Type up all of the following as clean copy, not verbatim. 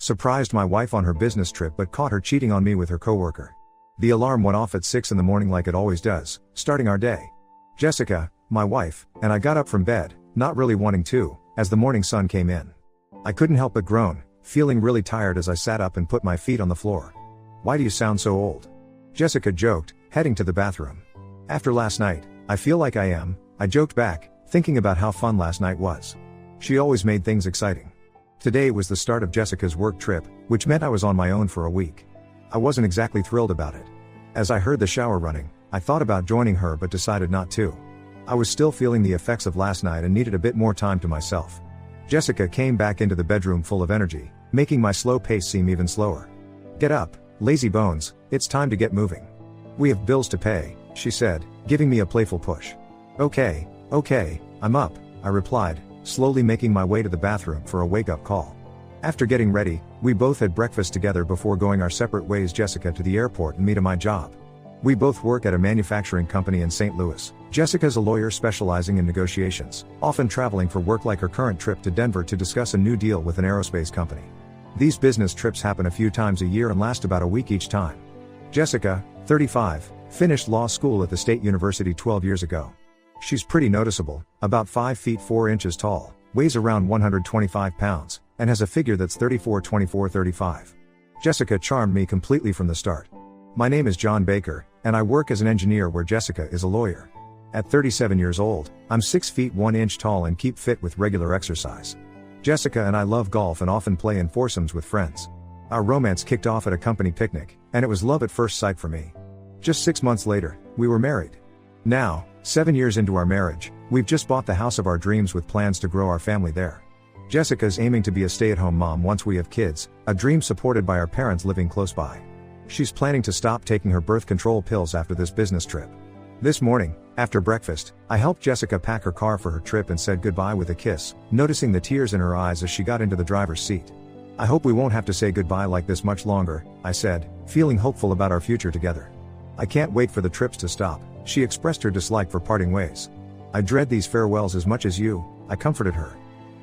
Surprised my wife on her business trip but caught her cheating on me with her coworker. The alarm went off at 6 in the morning like it always does, starting our day. Jessica, my wife, and I got up from bed, not really wanting to, as the morning sun came in. I couldn't help but groan, feeling really tired as I sat up and put my feet on the floor. "Why do you sound so old?" Jessica joked, heading to the bathroom. "After last night, I feel like I am," I joked back, thinking about how fun last night was. She always made things exciting. Today was the start of Jessica's work trip, which meant I was on my own for a week. I wasn't exactly thrilled about it. As I heard the shower running, I thought about joining her but decided not to. I was still feeling the effects of last night and needed a bit more time to myself. Jessica came back into the bedroom full of energy, making my slow pace seem even slower. "Get up, lazy bones, it's time to get moving. We have bills to pay," she said, giving me a playful push. Okay, I'm up," I replied, slowly making my way to the bathroom for a wake-up call. After getting ready, we both had breakfast together before going our separate ways, Jessica to the airport and me to my job. We both work at a manufacturing company in St. Louis. Jessica's a lawyer specializing in negotiations, often traveling for work like her current trip to Denver to discuss a new deal with an aerospace company. These business trips happen a few times a year and last about a week each time. Jessica, 35, finished law school at the State University 12 years ago. She's pretty noticeable, about 5 feet 4 inches tall, weighs around 125 pounds, and has a figure that's 34-24-35. Jessica charmed me completely from the start. My name is John Baker, and I work as an engineer where Jessica is a lawyer. At 37 years old, I'm 6 feet 1 inch tall and keep fit with regular exercise. Jessica and I love golf and often play in foursomes with friends. Our romance kicked off at a company picnic, and it was love at first sight for me. Just 6 months later, we were married. Now, 7 years into our marriage, we've just bought the house of our dreams with plans to grow our family there. Jessica's aiming to be a stay-at-home mom once we have kids, a dream supported by our parents living close by. She's planning to stop taking her birth control pills after this business trip. This morning, after breakfast, I helped Jessica pack her car for her trip and said goodbye with a kiss, noticing the tears in her eyes as she got into the driver's seat. "I hope we won't have to say goodbye like this much longer," I said, feeling hopeful about our future together. "I can't wait for the trips to stop," she expressed her dislike for parting ways. "I dread these farewells as much as you," I comforted her.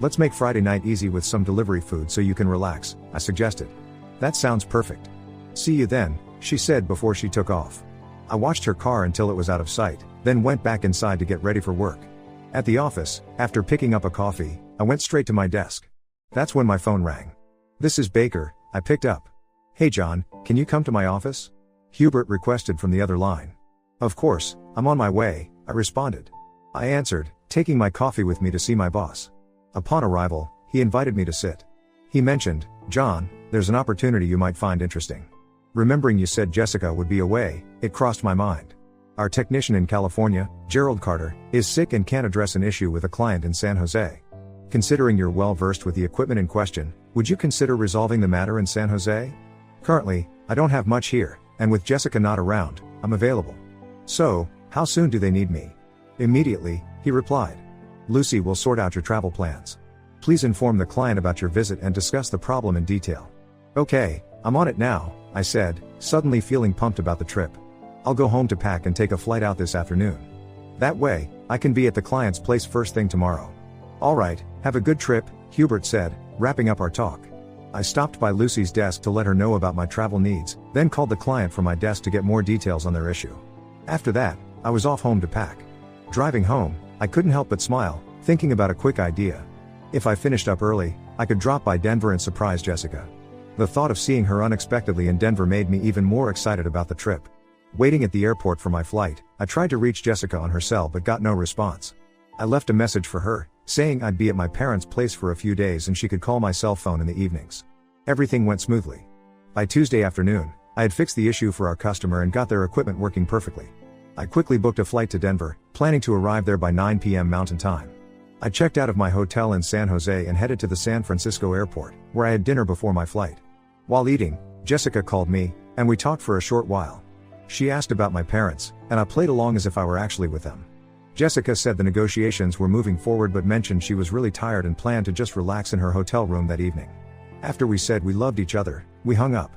"Let's make Friday night easy with some delivery food so you can relax," I suggested. "That sounds perfect. See you then," she said before she took off. I watched her car until it was out of sight, then went back inside to get ready for work. At the office, after picking up a coffee, I went straight to my desk. That's when my phone rang. "This is Baker," I picked up. "Hey John, can you come to my office?" Hubert requested from the other line. "Of course, I'm on my way," I responded. I answered, taking my coffee with me to see my boss. Upon arrival, he invited me to sit. He mentioned, "John, there's an opportunity you might find interesting." Remembering you said Jessica would be away, it crossed my mind. Our technician in California, Gerald Carter, is sick and can't address an issue with a client in San Jose. Considering you're well versed with the equipment in question, would you consider resolving the matter in San Jose? Currently, I don't have much here, and with Jessica not around, I'm available. So, how soon do they need me? Immediately, he replied. Lucy will sort out your travel plans. Please inform the client about your visit and discuss the problem in detail. Okay, I'm on it now, I said, suddenly feeling pumped about the trip. I'll go home to pack and take a flight out this afternoon. That way, I can be at the client's place first thing tomorrow. Alright, have a good trip, Hubert said, wrapping up our talk. I stopped by Lucy's desk to let her know about my travel needs, then called the client from my desk to get more details on their issue. After that, I was off home to pack. Driving home, I couldn't help but smile, thinking about a quick idea. If I finished up early, I could drop by Denver and surprise Jessica. The thought of seeing her unexpectedly in Denver made me even more excited about the trip. Waiting at the airport for my flight, I tried to reach Jessica on her cell but got no response. I left a message for her, saying I'd be at my parents' place for a few days and she could call my cell phone in the evenings. Everything went smoothly. By Tuesday afternoon, I had fixed the issue for our customer and got their equipment working perfectly. I quickly booked a flight to Denver, planning to arrive there by 9 p.m. Mountain Time. I checked out of my hotel in San Jose and headed to the San Francisco airport, where I had dinner before my flight. While eating, Jessica called me, and we talked for a short while. She asked about my parents, and I played along as if I were actually with them. Jessica said the negotiations were moving forward but mentioned she was really tired and planned to just relax in her hotel room that evening. After we said we loved each other, we hung up.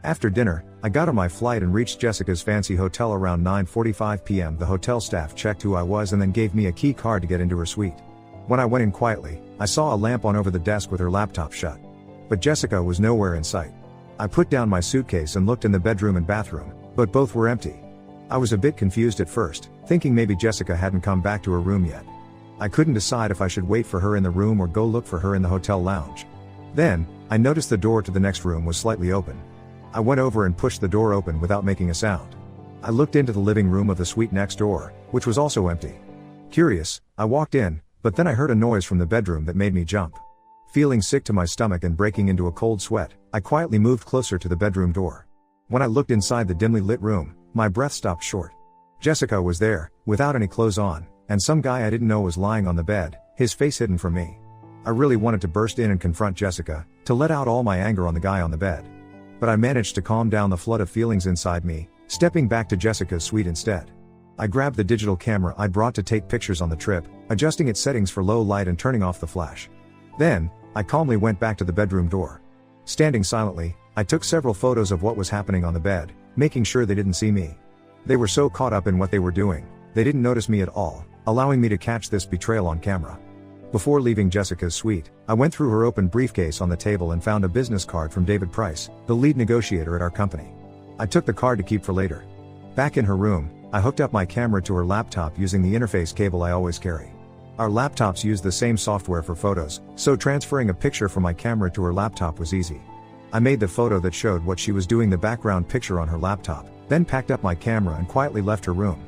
After dinner, I got on my flight and reached Jessica's fancy hotel around 9:45 p.m. The hotel staff checked who I was and then gave me a key card to get into her suite. When I went in quietly, I saw a lamp on over the desk with her laptop shut. but Jessica was nowhere in sight. I put down my suitcase and looked in the bedroom and bathroom, but both were empty. I was a bit confused at first, thinking maybe Jessica hadn't come back to her room yet. I couldn't decide if I should wait for her in the room or go look for her in the hotel lounge. Then, I noticed the door to the next room was slightly open. I went over and pushed the door open without making a sound. I looked into the living room of the suite next door, which was also empty. Curious, I walked in, but then I heard a noise from the bedroom that made me jump. Feeling sick to my stomach and breaking into a cold sweat, I quietly moved closer to the bedroom door. When I looked inside the dimly lit room, my breath stopped short. Jessica was there, without any clothes on, and some guy I didn't know was lying on the bed, his face hidden from me. I really wanted to burst in and confront Jessica, to let out all my anger on the guy on the bed. But I managed to calm down the flood of feelings inside me, stepping back to Jessica's suite instead. I grabbed the digital camera I'd brought to take pictures on the trip, adjusting its settings for low light and turning off the flash. Then, I calmly went back to the bedroom door. Standing silently, I took several photos of what was happening on the bed, making sure they didn't see me. They were so caught up in what they were doing, they didn't notice me at all, allowing me to catch this betrayal on camera. Before leaving Jessica's suite, I went through her open briefcase on the table and found a business card from David Price, the lead negotiator at our company. I took the card to keep for later. Back in her room, I hooked up my camera to her laptop using the interface cable I always carry. Our laptops use the same software for photos, so transferring a picture from my camera to her laptop was easy. I made the photo that showed what she was doing the background picture on her laptop, then packed up my camera and quietly left her room.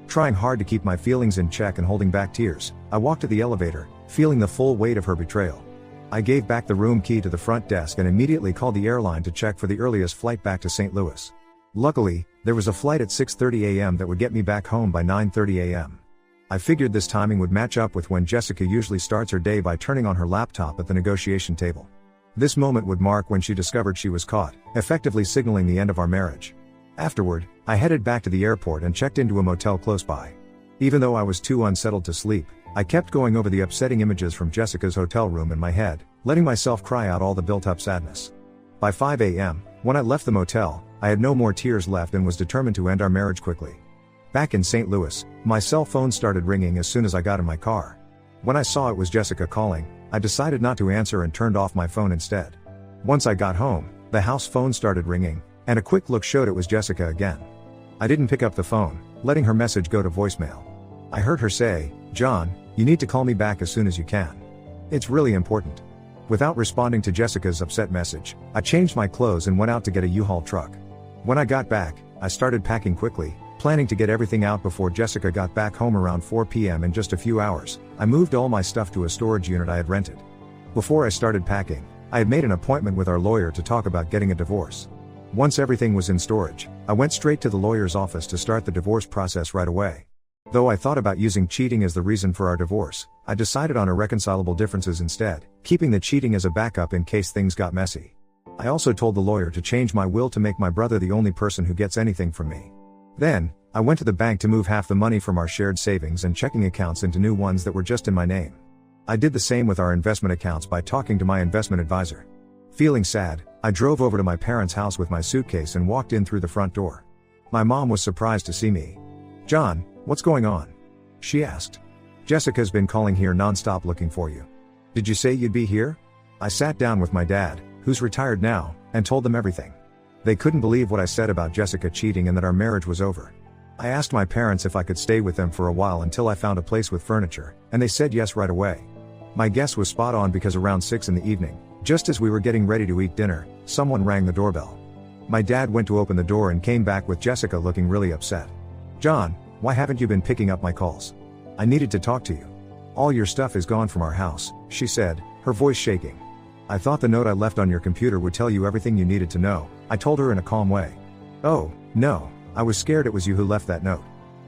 Trying hard to keep my feelings in check and holding back tears, I walked to the elevator, feeling the full weight of her betrayal. I gave back the room key to the front desk and immediately called the airline to check for the earliest flight back to St. Louis. Luckily, there was a flight at 6:30 a.m. that would get me back home by 9:30 a.m. I figured this timing would match up with when Jessica usually starts her day by turning on her laptop at the negotiation table. This moment would mark when she discovered she was caught, effectively signaling the end of our marriage. Afterward, I headed back to the airport and checked into a motel close by. Even though I was too unsettled to sleep, I kept going over the upsetting images from Jessica's hotel room in my head, letting myself cry out all the built-up sadness. By 5 a.m., when I left the motel, I had no more tears left and was determined to end our marriage quickly. Back in St. Louis, my cell phone started ringing as soon as I got in my car. When I saw it was Jessica calling, I decided not to answer and turned off my phone instead. Once I got home, the house phone started ringing, and a quick look showed it was Jessica again. I didn't pick up the phone, letting her message go to voicemail. I heard her say, "John, you need to call me back as soon as you can. It's really important." Without responding to Jessica's upset message, I changed my clothes and went out to get a U-Haul truck. When I got back, I started packing quickly, planning to get everything out before Jessica got back home around 4 p.m. In just a few hours, I moved all my stuff to a storage unit I had rented. Before I started packing, I had made an appointment with our lawyer to talk about getting a divorce. Once everything was in storage, I went straight to the lawyer's office to start the divorce process right away. Though I thought about using cheating as the reason for our divorce, I decided on irreconcilable differences instead, keeping the cheating as a backup in case things got messy. I also told the lawyer to change my will to make my brother the only person who gets anything from me. Then, I went to the bank to move half the money from our shared savings and checking accounts into new ones that were just in my name. I did the same with our investment accounts by talking to my investment advisor. Feeling sad, I drove over to my parents' house with my suitcase and walked in through the front door. My mom was surprised to see me. "John, what's going on?" she asked. "Jessica's been calling here nonstop looking for you. Did you say you'd be here?" I sat down with my dad, who's retired now, and told them everything. They couldn't believe what I said about Jessica cheating and that our marriage was over. I asked my parents if I could stay with them for a while until I found a place with furniture, and they said yes right away. My guess was spot on because around 6 in the evening, just as we were getting ready to eat dinner, someone rang the doorbell. My dad went to open the door and came back with Jessica looking really upset. "John, why haven't you been picking up my calls? I needed to talk to you. All your stuff is gone from our house," she said, her voice shaking. "I thought the note I left on your computer would tell you everything you needed to know," I told her in a calm way. "Oh, no, I was scared it was you who left that note.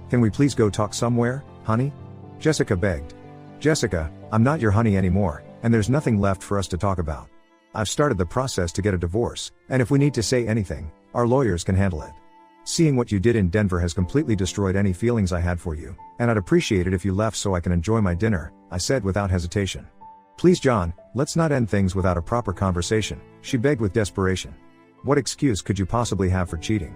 Can we please go talk somewhere, honey?" Jessica begged. "Jessica, I'm not your honey anymore, and there's nothing left for us to talk about. I've started the process to get a divorce, and if we need to say anything, our lawyers can handle it. Seeing what you did in Denver has completely destroyed any feelings I had for you, and I'd appreciate it if you left so I can enjoy my dinner," I said without hesitation. "Please John, let's not end things without a proper conversation," she begged with desperation. What excuse could you possibly have for cheating?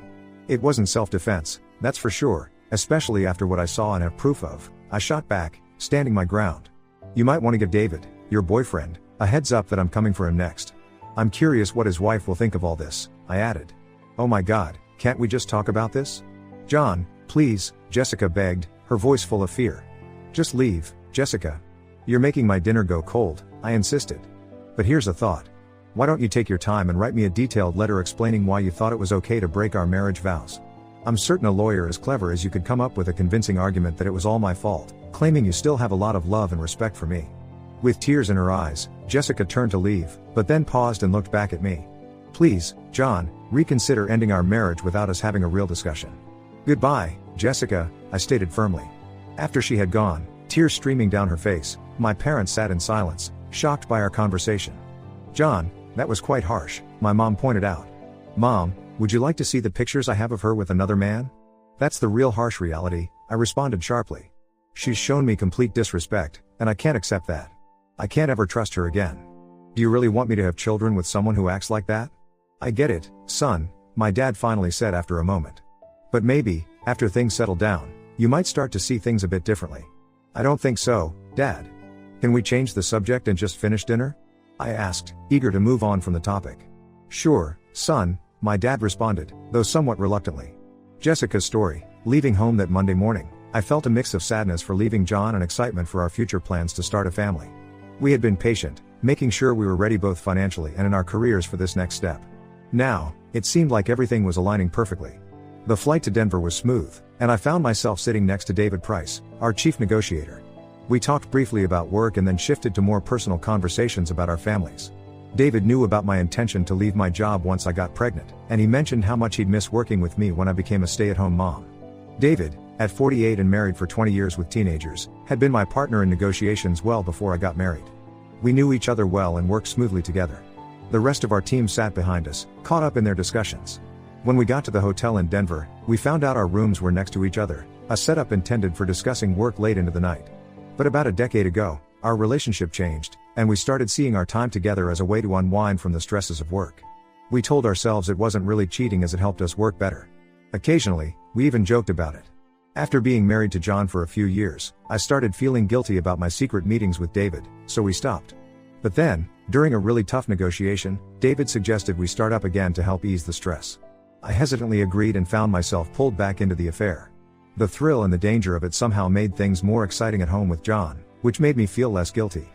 It wasn't self-defense, that's for sure, especially after what I saw and have proof of, I shot back, standing my ground. "You might want to give David, your boyfriend, a heads up that I'm coming for him next. I'm curious what his wife will think of all this, I added. Oh my God, can't we just talk about this? John, please, Jessica begged, her voice full of fear. Just leave, Jessica. You're making my dinner go cold, I insisted. But here's a thought. Why don't you take your time and write me a detailed letter explaining why you thought it was okay to break our marriage vows? I'm certain a lawyer as clever as you could come up with a convincing argument that it was all my fault, claiming you still have a lot of love and respect for me. With tears in her eyes, Jessica turned to leave, but then paused and looked back at me. Please, John, reconsider ending our marriage without us having a real discussion. Goodbye, Jessica, I stated firmly. After she had gone, tears streaming down her face, my parents sat in silence, shocked by our conversation. John, that was quite harsh, my mom pointed out. Mom, would you like to see the pictures I have of her with another man? That's the real harsh reality, I responded sharply. She's shown me complete disrespect, and I can't accept that. I can't ever trust her again. Do you really want me to have children with someone who acts like that? I get it, son, my dad finally said after a moment. But maybe, after things settle down, you might start to see things a bit differently. I don't think so, Dad. Can we change the subject and just finish dinner? I asked, eager to move on from the topic. Sure, son, my dad responded, though somewhat reluctantly. Jessica's story. Leaving home that Monday morning, I felt a mix of sadness for leaving John and excitement for our future plans to start a family. We had been patient, making sure we were ready both financially and in our careers for this next step. Now, it seemed like everything was aligning perfectly. The flight to Denver was smooth, and I found myself sitting next to David Price, our chief negotiator. We talked briefly about work and then shifted to more personal conversations about our families. David knew about my intention to leave my job once I got pregnant, and he mentioned how much he'd miss working with me when I became a stay-at-home mom. David, at 48 and married for 20 years with teenagers, had been my partner in negotiations well before I got married. We knew each other well and worked smoothly together. The rest of our team sat behind us, caught up in their discussions. When we got to the hotel in Denver, we found out our rooms were next to each other, a setup intended for discussing work late into the night. But about a decade ago, our relationship changed, and we started seeing our time together as a way to unwind from the stresses of work. We told ourselves it wasn't really cheating as it helped us work better. Occasionally, we even joked about it. After being married to John for a few years, I started feeling guilty about my secret meetings with David, so we stopped. But then, during a really tough negotiation, David suggested we start up again to help ease the stress. I hesitantly agreed and found myself pulled back into the affair. The thrill and the danger of it somehow made things more exciting at home with John, which made me feel less guilty.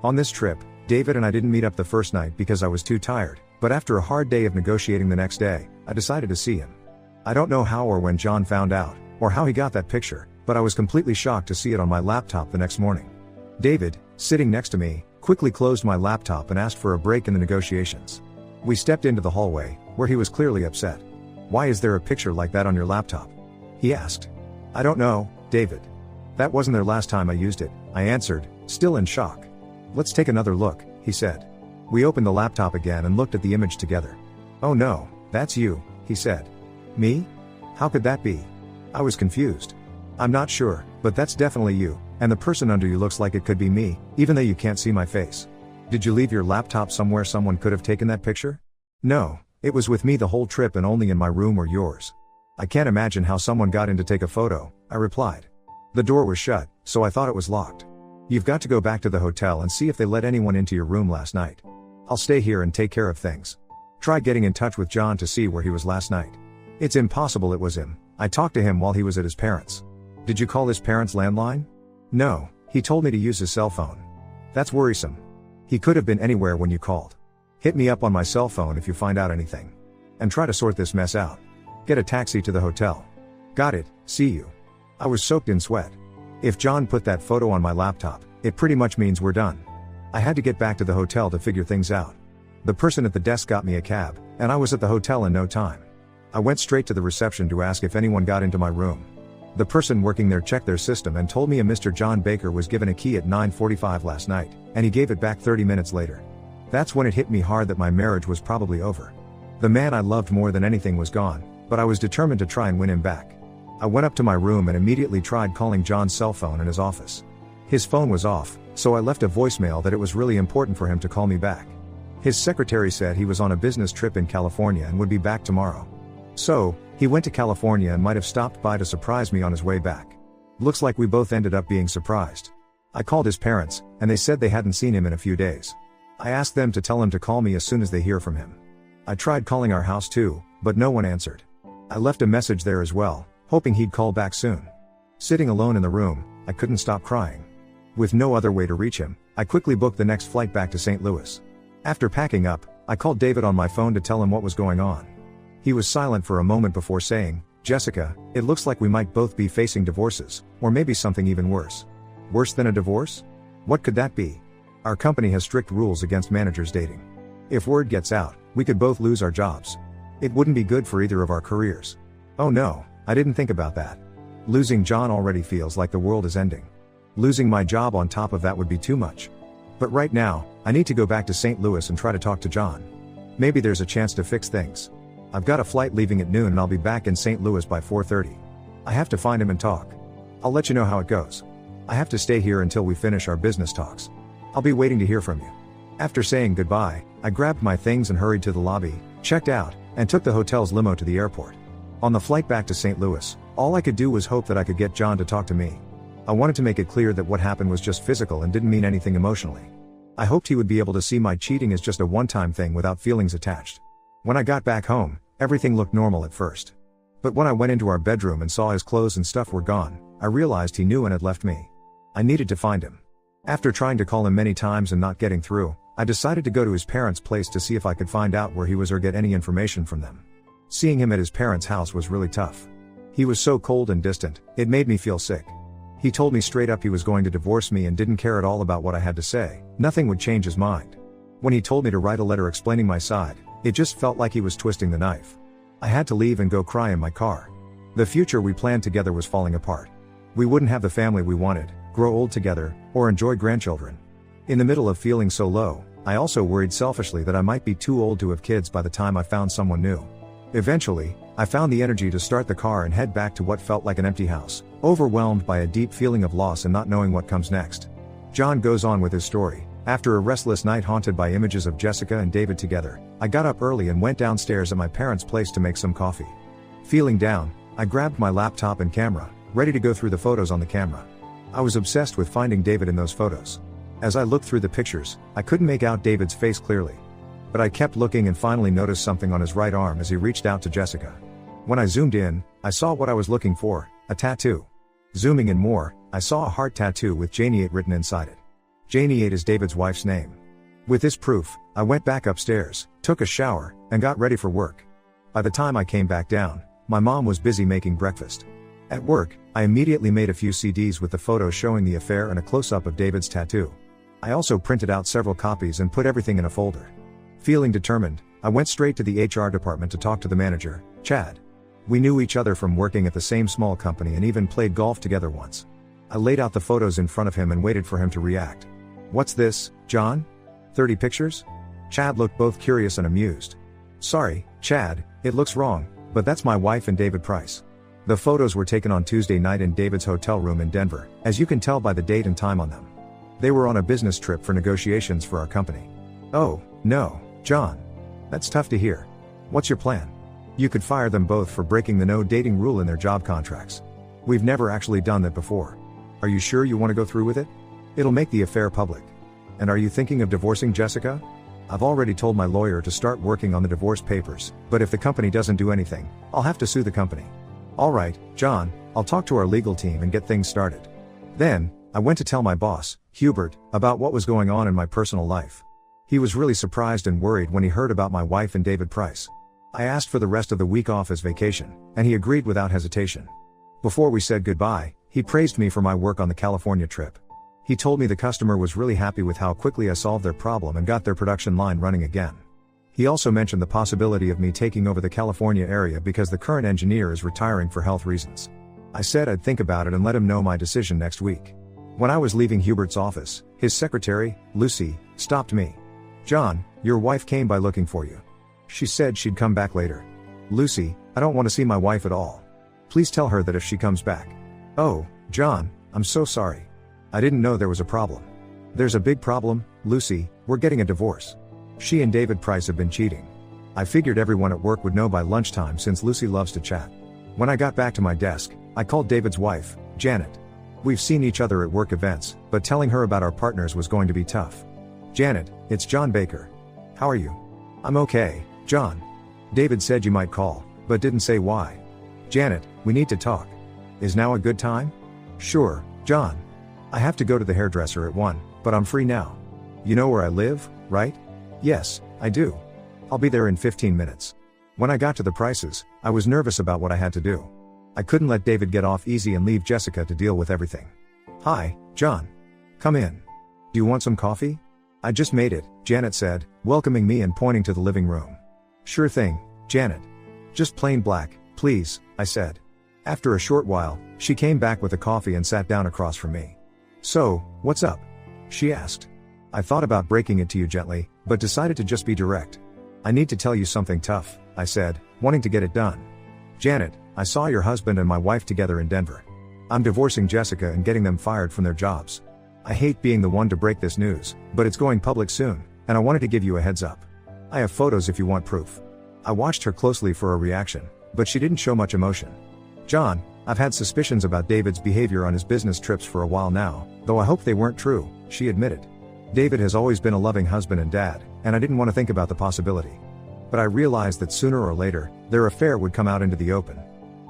On this trip, David and I didn't meet up the first night because I was too tired, but after a hard day of negotiating the next day, I decided to see him. I don't know how or when John found out, or how he got that picture, but I was completely shocked to see it on my laptop the next morning. David, sitting next to me, quickly closed my laptop and asked for a break in the negotiations. We stepped into the hallway, where he was clearly upset. Why is there a picture like that on your laptop? He asked. I don't know, David. That wasn't their last time I used it, I answered, still in shock. Let's take another look, he said. We opened the laptop again and looked at the image together. Oh no, that's you, he said. Me? How could that be? I was confused. I'm not sure, but that's definitely you, and the person under you looks like it could be me, even though you can't see my face. Did you leave your laptop somewhere someone could have taken that picture? No, it was with me the whole trip and only in my room or yours. I can't imagine how someone got in to take a photo, I replied. The door was shut, so I thought it was locked. You've got to go back to the hotel and see if they let anyone into your room last night. I'll stay here and take care of things. Try getting in touch with John to see where he was last night. It's impossible it was him. I talked to him while he was at his parents'. Did you call his parents' landline? No, he told me to use his cell phone. That's worrisome. He could have been anywhere when you called. Hit me up on my cell phone if you find out anything. And try to sort this mess out. Get a taxi to the hotel. Got it, see you. I was soaked in sweat. If John put that photo on my laptop, it pretty much means we're done. I had to get back to the hotel to figure things out. The person at the desk got me a cab, and I was at the hotel in no time. I went straight to the reception to ask if anyone got into my room. The person working there checked their system and told me a Mr. John Baker was given a key at 9:45 last night, and he gave it back 30 minutes later. That's when it hit me hard that my marriage was probably over. The man I loved more than anything was gone, but I was determined to try and win him back. I went up to my room and immediately tried calling John's cell phone in his office. His phone was off, so I left a voicemail that it was really important for him to call me back. His secretary said he was on a business trip in California and would be back tomorrow. So, he went to California and might have stopped by to surprise me on his way back. Looks like we both ended up being surprised. I called his parents, and they said they hadn't seen him in a few days. I asked them to tell him to call me as soon as they hear from him. I tried calling our house too, but no one answered. I left a message there as well, hoping he'd call back soon. Sitting alone in the room, I couldn't stop crying. With no other way to reach him, I quickly booked the next flight back to St. Louis. After packing up, I called David on my phone to tell him what was going on. He was silent for a moment before saying, "Jessica, it looks like we might both be facing divorces, or maybe something even worse." Worse than a divorce? What could that be? Our company has strict rules against managers dating. If word gets out, we could both lose our jobs. It wouldn't be good for either of our careers. Oh no, I didn't think about that. Losing John already feels like the world is ending. Losing my job on top of that would be too much. But right now, I need to go back to St. Louis and try to talk to John. Maybe there's a chance to fix things. I've got a flight leaving at noon and I'll be back in St. Louis by 4:30. I have to find him and talk. I'll let you know how it goes. I have to stay here until we finish our business talks. I'll be waiting to hear from you. After saying goodbye, I grabbed my things and hurried to the lobby, checked out, and took the hotel's limo to the airport. On the flight back to St. Louis, all I could do was hope that I could get John to talk to me. I wanted to make it clear that what happened was just physical and didn't mean anything emotionally. I hoped he would be able to see my cheating as just a one-time thing without feelings attached. When I got back home, everything looked normal at first. But when I went into our bedroom and saw his clothes and stuff were gone, I realized he knew and had left me. I needed to find him. After trying to call him many times and not getting through, I decided to go to his parents' place to see if I could find out where he was or get any information from them. Seeing him at his parents' house was really tough. He was so cold and distant, it made me feel sick. He told me straight up he was going to divorce me and didn't care at all about what I had to say. Nothing would change his mind. When he told me to write a letter explaining my side, it just felt like he was twisting the knife. I had to leave and go cry in my car. The future we planned together was falling apart. We wouldn't have the family we wanted, grow old together, or enjoy grandchildren. In the middle of feeling so low, I also worried selfishly that I might be too old to have kids by the time I found someone new. Eventually, I found the energy to start the car and head back to what felt like an empty house, overwhelmed by a deep feeling of loss and not knowing what comes next. John goes on with his story. After a restless night haunted by images of Jessica and David together, I got up early and went downstairs at my parents' place to make some coffee. Feeling down, I grabbed my laptop and camera, ready to go through the photos on the camera. I was obsessed with finding David in those photos. As I looked through the pictures, I couldn't make out David's face clearly. But I kept looking and finally noticed something on his right arm as he reached out to Jessica. When I zoomed in, I saw what I was looking for, a tattoo. Zooming in more, I saw a heart tattoo with Janie 8 written inside it. Janie 8 is David's wife's name. With this proof, I went back upstairs, took a shower, and got ready for work. By the time I came back down, my mom was busy making breakfast. At work, I immediately made a few CDs with the photos showing the affair and a close-up of David's tattoo. I also printed out several copies and put everything in a folder. Feeling determined, I went straight to the HR department to talk to the manager, Chad. We knew each other from working at the same small company and even played golf together once. I laid out the photos in front of him and waited for him to react. "What's this, John? 30 pictures?" Chad looked both curious and amused. "Sorry, Chad, it looks wrong, but that's my wife and David Price." The photos were taken on Tuesday night in David's hotel room in Denver, as you can tell by the date and time on them. They were on a business trip for negotiations for our company. "Oh, no, John. That's tough to hear. What's your plan?" "You could fire them both for breaking the no dating rule in their job contracts. We've never actually done that before. Are you sure you want to go through with it? It'll make the affair public. And are you thinking of divorcing Jessica?" "I've already told my lawyer to start working on the divorce papers, but if the company doesn't do anything, I'll have to sue the company." "All right, John, I'll talk to our legal team and get things started." Then, I went to tell my boss, Hubert, about what was going on in my personal life. He was really surprised and worried when he heard about my wife and David Price. I asked for the rest of the week off as vacation, and he agreed without hesitation. Before we said goodbye, he praised me for my work on the California trip. He told me the customer was really happy with how quickly I solved their problem and got their production line running again. He also mentioned the possibility of me taking over the California area because the current engineer is retiring for health reasons. I said I'd think about it and let him know my decision next week. When I was leaving Hubert's office, his secretary, Lucy, stopped me. "John, your wife came by looking for you. She said she'd come back later." "Lucy, I don't want to see my wife at all. Please tell her that if she comes back." "Oh, John, I'm so sorry. I didn't know there was a problem." "There's a big problem, Lucy, we're getting a divorce. She and David Price have been cheating. I figured everyone at work would know by lunchtime since Lucy loves to chat." When I got back to my desk, I called David's wife, Janet. We've seen each other at work events, but telling her about our partners was going to be tough. Janet, it's John Baker. How are you? I'm okay, John. David said you might call, but didn't say why. Janet, we need to talk. Is now a good time? Sure, John. I have to go to the hairdresser at 1, but I'm free now. You know where I live, right? Yes, I do. I'll be there in 15 minutes. When I got to the prices, I was nervous about what I had to do. I couldn't let David get off easy and leave Jessica to deal with everything. Hi, John. Come in. Do you want some coffee? I just made it, Janet said, welcoming me and pointing to the living room. Sure thing, Janet. Just plain black, please, I said. After a short while, she came back with a coffee and sat down across from me. So, what's up? She asked. I thought about breaking it to you gently, but decided to just be direct. I need to tell you something tough, I said, wanting to get it done. Janet, I saw your husband and my wife together in Denver. I'm divorcing Jessica and getting them fired from their jobs. I hate being the one to break this news, but it's going public soon, and I wanted to give you a heads up. I have photos if you want proof. I watched her closely for a reaction, but she didn't show much emotion. John, I've had suspicions about David's behavior on his business trips for a while now, though I hope they weren't true, she admitted. David has always been a loving husband and dad, and I didn't want to think about the possibility. But I realized that sooner or later, their affair would come out into the open.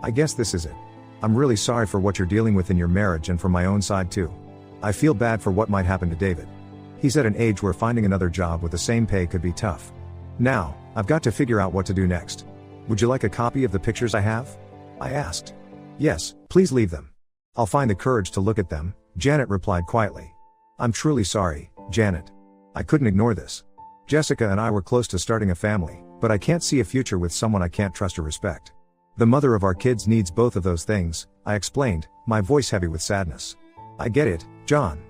I guess this is it. I'm really sorry for what you're dealing with in your marriage and from my own side too. I feel bad for what might happen to David. He's at an age where finding another job with the same pay could be tough. Now, I've got to figure out what to do next. Would you like a copy of the pictures I have? I asked. Yes, please leave them. I'll find the courage to look at them, Janet replied quietly. I'm truly sorry, Janet. I couldn't ignore this. Jessica and I were close to starting a family, but I can't see a future with someone I can't trust or respect. The mother of our kids needs both of those things, I explained, my voice heavy with sadness. I get it, John.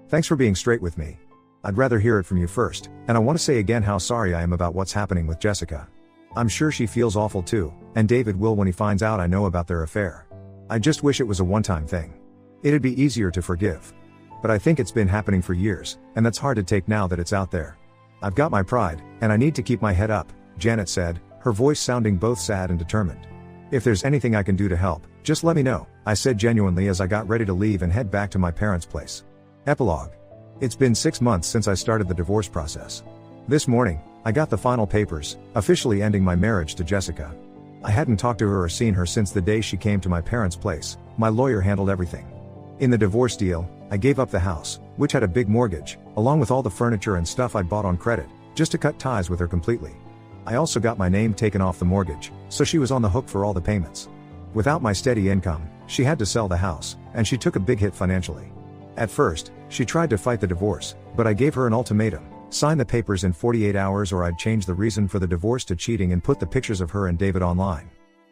Thanks for being straight with me. I'd rather hear it from you first, and I want to say again how sorry I am about what's happening with Jessica. I'm sure she feels awful too, and David will when he finds out I know about their affair. I just wish it was a one-time thing. It'd be easier to forgive. But I think it's been happening for years, and that's hard to take now that it's out there. I've got my pride, and I need to keep my head up, Janet said, her voice sounding both sad and determined. If there's anything I can do to help, just let me know, I said genuinely as I got ready to leave and head back to my parents' place. Epilogue. It's been 6 months since I started the divorce process. This morning, I got the final papers, officially ending my marriage to Jessica. I hadn't talked to her or seen her since the day she came to my parents' place. My lawyer handled everything. In the divorce deal, I gave up the house, which had a big mortgage, along with all the furniture and stuff I'd bought on credit, just to cut ties with her completely. I also got my name taken off the mortgage, so she was on the hook for all the payments. Without my steady income, she had to sell the house, and she took a big hit financially. At first, she tried to fight the divorce, but I gave her an ultimatum: sign the papers in 48 hours or I'd change the reason for the divorce to cheating and put the pictures of her and David online.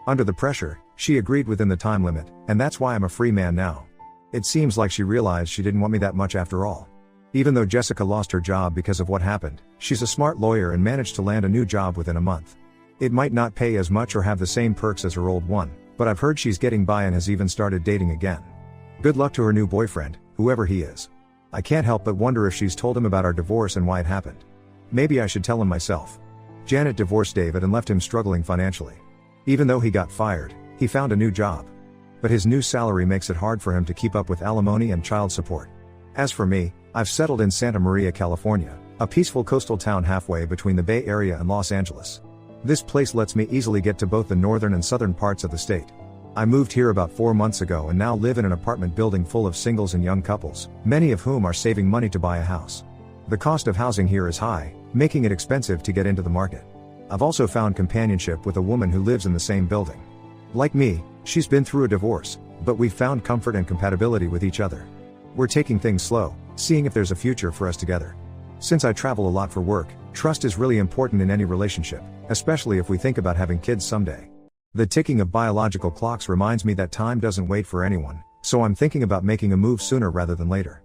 Under the pressure, she agreed within the time limit, and that's why I'm a free man now. It seems like she realized she didn't want me that much after all. Even though Jessica lost her job because of what happened, she's a smart lawyer and managed to land a new job within a month. It might not pay as much or have the same perks as her old one, but I've heard she's getting by and has even started dating again. Good luck to her new boyfriend, whoever he is. I can't help but wonder if she's told him about our divorce and why it happened. Maybe I should tell him myself. Janet divorced David and left him struggling financially. Even though he got fired, he found a new job. But his new salary makes it hard for him to keep up with alimony and child support. As for me, I've settled in Santa Maria, California, a peaceful coastal town halfway between the Bay Area and Los Angeles. This place lets me easily get to both the northern and southern parts of the state. I moved here about 4 months ago and now live in an apartment building full of singles and young couples, many of whom are saving money to buy a house. The cost of housing here is high, making it expensive to get into the market. I've also found companionship with a woman who lives in the same building. Like me, she's been through a divorce, but we've found comfort and compatibility with each other. We're taking things slow, seeing if there's a future for us together. Since I travel a lot for work, trust is really important in any relationship, especially if we think about having kids someday. The ticking of biological clocks reminds me that time doesn't wait for anyone, so I'm thinking about making a move sooner rather than later.